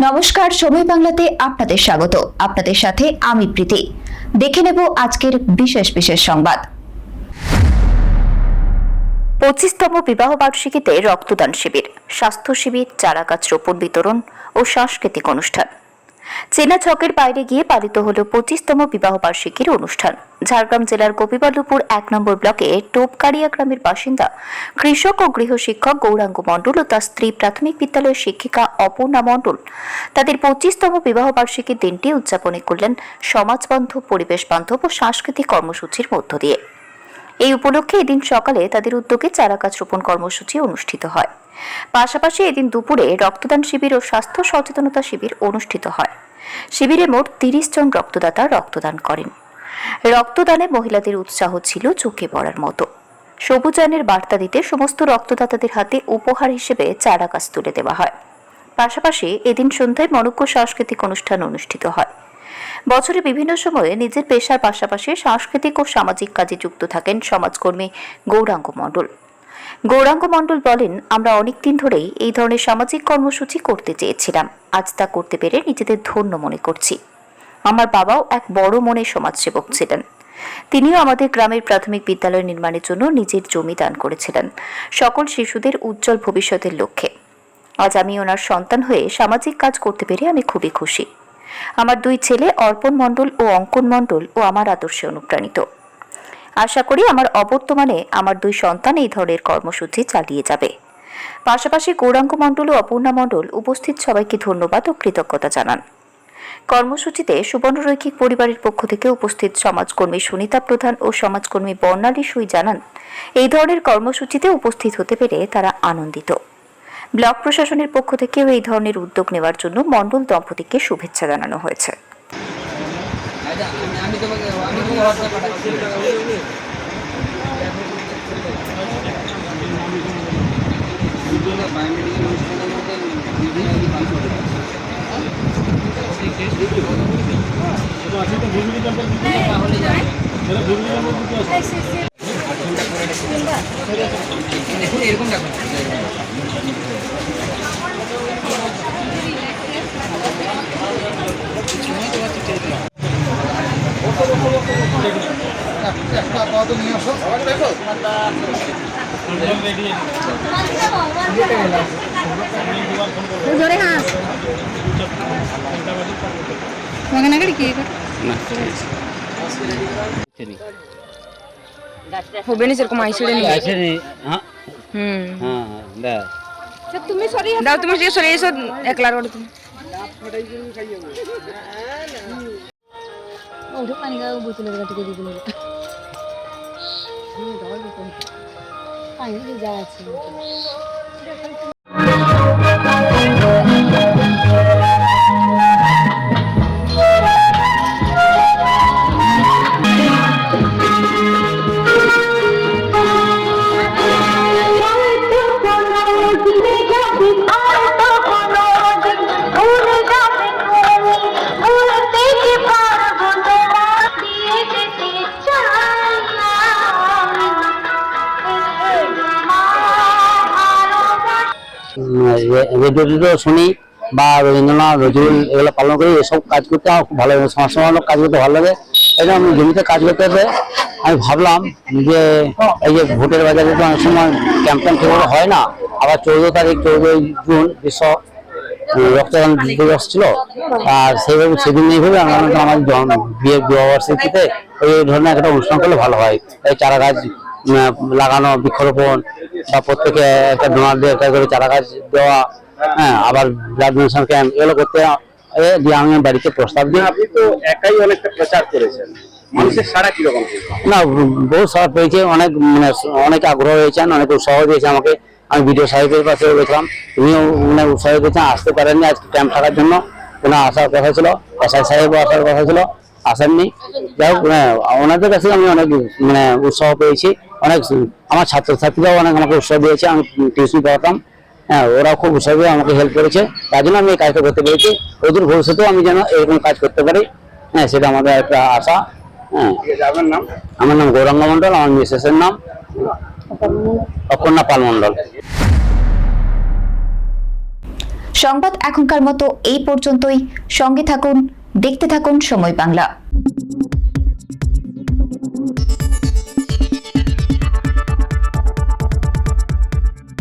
নমস্কার, সময় বাংলাতে আপনাদের স্বাগত। আপনাদের সাথে আমি প্রীতি। দেখে নেব আজকের বিশেষ বিশেষ সংবাদ। 25তম বিবাহ বার্ষিকীতে রক্তদান শিবির, স্বাস্থ্য শিবির, চারাগাছ রোপণ বিতরণ ও সাংস্কৃতিক অনুষ্ঠান। চেনা ছকের বাইরে গিয়ে পালিত হল 25তম বিবাহ বার্ষিকীর অনুষ্ঠান। ঝাড়গ্রাম জেলার গোপীবল্লভপুর 1 নম্বর ব্লকে টোপকাড়িয়া গ্রামের বাসিন্দা কৃষক ও গৃহশিক্ষক গৌরাঙ্গ মণ্ডল ও তার স্ত্রী প্রাথমিক বিদ্যালয়ের শিক্ষিকা অপর্ণা মণ্ডল তাদের 25তম বিবাহ বার্ষিকীর দিনটি উদযাপন করলেন সমাজবান্ধব, পরিবেশ বান্ধব ও সাংস্কৃতিক কর্মসূচির মধ্য দিয়ে। এই উপলক্ষে এদিন সকালে তাদের উদ্যোগে চারাগাছ রোপণ কর্মসূচি অনুষ্ঠিত হয়। পাশাপাশি এদিন দুপুরে রক্তদান শিবির ও স্বাস্থ্য সচেতনতা শিবির অনুষ্ঠিত হয়। শিবিরে মোট 30 জন রক্তদাতা রক্তদান করেন। রক্তদানে মহিলাদের উৎসাহ ছিল চোখে পড়ার মতো। সবুজায়নের বার্তা দিতে সমস্ত রক্তদাতাদের হাতে উপহার হিসেবে চারাগাছ তুলে দেওয়া হয়। পাশাপাশি এদিন সন্ধ্যায় মনোজ্ঞ সাংস্কৃতিক অনুষ্ঠান অনুষ্ঠিত হয়। বছরে বিভিন্ন সময়ে নিজের পেশার পাশাপাশি সাংস্কৃতিক ও সামাজিক কাজে যুক্ত থাকেন সমাজকর্মী গৌরাঙ্গ মণ্ডল। গৌরাঙ্গ মণ্ডল বলেন, আমরা অনেকদিন ধরেই এই ধরনের সামাজিক কর্মসূচি করতে চেয়েছিলাম। আজ তা করতে পেরে নিজেদের ধন্য মনে করছি। আমার বাবাও এক বড় মনের সমাজসেবক ছিলেন। তিনিও আমাদের গ্রামের প্রাথমিক বিদ্যালয় নির্মাণের জন্য নিজের জমি দান করেছিলেন সকল শিশুদের উজ্জ্বল ভবিষ্যতের লক্ষ্যে। আজ আমি ওনার সন্তান হয়ে সামাজিক কাজ করতে পেরে আমি খুবই খুশি। আমার 2 ছেলে অর্পণ মণ্ডল ও অঙ্কন মণ্ডল ও আমার আদর্শে অনুপ্রাণিত। আশা করি আমার অবর্তমানে আমার 2 সন্তান এই ধরনের কর্মসূচি চালিয়ে যাবে। পাশাপাশি গৌরাঙ্গ মণ্ডল ও অপর্ণা মণ্ডল উপস্থিত সবাইকে ধন্যবাদ ও কৃতজ্ঞতা জানান। কর্মসূচিতে সুবর্ণরৈখিক পরিবারের পক্ষ থেকে উপস্থিত সমাজকর্মী সুনিতা প্রধান ও সমাজকর্মী বর্ণালী সুই জানান, এই ধরনের কর্মসূচিতে উপস্থিত হতে পেরে তারা আনন্দিত। ব্লক প্রশাসনের পক্ষ থেকেও এই ধরনের উদ্যোগ নেওয়ার জন্য মণ্ডল দম্পতিকে শুভেচ্ছা জানানো হয়েছে। রেডিও শুনি বা রবীন্দ্রনাথ, নজরুল এগুলো পালন করি। এসব কাজ করতে আমার খুব ভালো লাগে, সমাজসেবামূলক কাজ করতে ভালো লাগে। এটা আমি জমিতে কাজ করতে আমি ভাবলাম যে এই যে ভোটের বাজারে তো অনেক সময় ক্যাম্পেইন ঠিকভাবে হয় না। আবার 14 তারিখ 14 জুন বিশ্ব রক্তদান দিবস ছিল, আর সেইভাবে সেদিন এইভাবে আমার বিবাহবার্ষিকীতে এই ধরনের একটা অনুষ্ঠান করলে ভালো হয়। এই চারা গাছ লাগানো, বৃক্ষরোপণ বা প্রত্যেকে একটা ডোনারদের একটা করে চারা গাছ দেওয়া, হ্যাঁ, আবার ব্লাড ডোনেশন ক্যাম্প এগুলো করতে দিয়ে আমি বাড়িতে প্রস্তাব দিই। আপনি তো একাই অনেকটা প্রচার করেছেন, মানুষের সারা কিরকম? না, বহু সারা পেয়েছে, অনেক আগ্রহ হয়েছেন, অনেক উৎসাহ দিয়েছে আমাকে। আমি বিডিও সাহেবের কাছে গেছিলাম, উনিও উৎসাহ দিয়েছেন। আসতে পারেননি আজকে ক্যাম্প থাকার জন্য, ওনার আসার কথা ছিল, এসআই সাহেবও আসার কথা ছিল, আসেননি। যাই হোক, ওনাদের কাছে আমি অনেক উৎসাহ পেয়েছি। অনেক আমার ছাত্রছাত্রীরাও অনেক আমাকে উৎসাহ দিয়েছে। আমি টিউশন পড়াতাম, হ্যাঁ, ওরাও খুব উৎসাহ দিয়ে আমাকে হেল্প করেছে। তার জন্য আমি এই কাজটা করতে পেরেছি। ওদের ভবিষ্যতেও আমি যেন এরকম কাজ করতে পারি, হ্যাঁ, সেটা আমাদের একটা আশা। হ্যাঁ, ঠিক আছে, আপনার নাম? আমার নাম গৌরাঙ্গ মন্ডল, আমার মিসেসের নাম অপর্ণা পাল মন্ডল। সংবাদ এখনকার মতো এই পর্যন্তই। সঙ্গে থাকুন, দেখতে থাকুন সময় বাংলা।